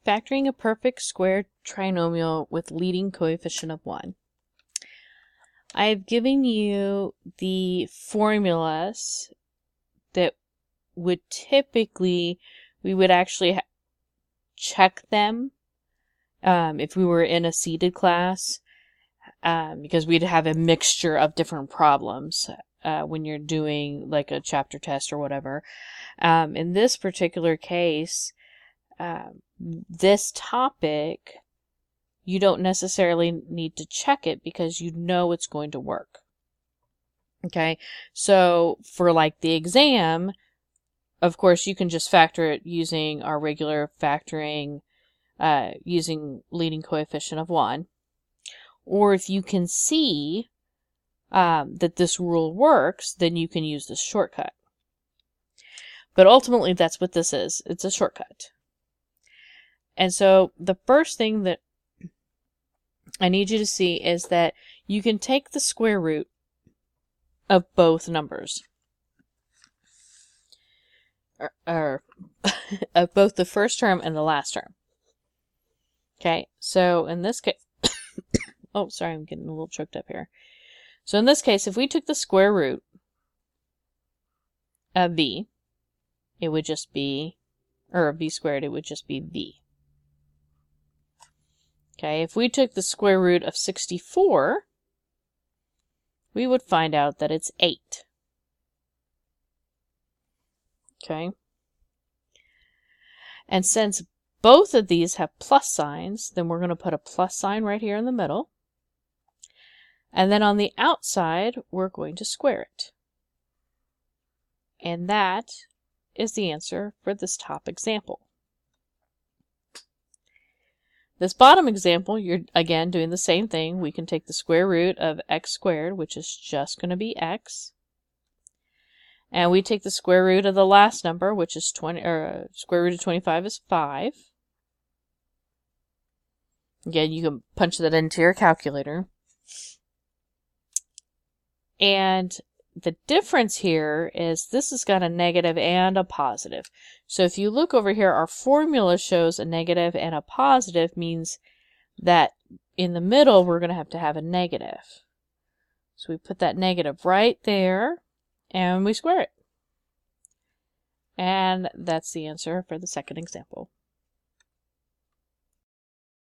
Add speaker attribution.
Speaker 1: Factoring a perfect square trinomial with leading coefficient of 1. I have given you the formulas that would typically, we would actually check them if we were in a seated class, because we'd have a mixture of different problems when you're doing like a chapter test or whatever. In this particular case, this topic, you don't necessarily need to check it because you know it's going to work. Okay, so for like the exam, of course you can just factor it using our regular factoring, using leading coefficient of 1. Or if you can see that this rule works, then you can use this shortcut. But ultimately that's what this is. It's a shortcut. And so the first thing that I need you to see is that you can take the square root of both numbers. Or of both the first term and the last term. Okay, so in this case, oh, sorry, I'm getting a little choked up here. So in this case, if we took the square root of v, it would just be, or v squared, it would just be v. Okay, if we took the square root of 64, we would find out that it's 8. Okay. And since both of these have plus signs, then we're going to put a plus sign right here in the middle. And then on the outside, we're going to square it. And that is the answer for this top example. This bottom example, you're again doing the same thing. We can take the square root of x squared, which is just going to be x. And we take the square root of the last number, which is 20, or square root of 25 is 5. Again, you can punch that into your calculator. And the difference here is this has got a negative and a positive. So if you look over here, our formula shows a negative and a positive, means that in the middle we're going to have a negative. So we put that negative right there and we square it. And that's the answer for the second example.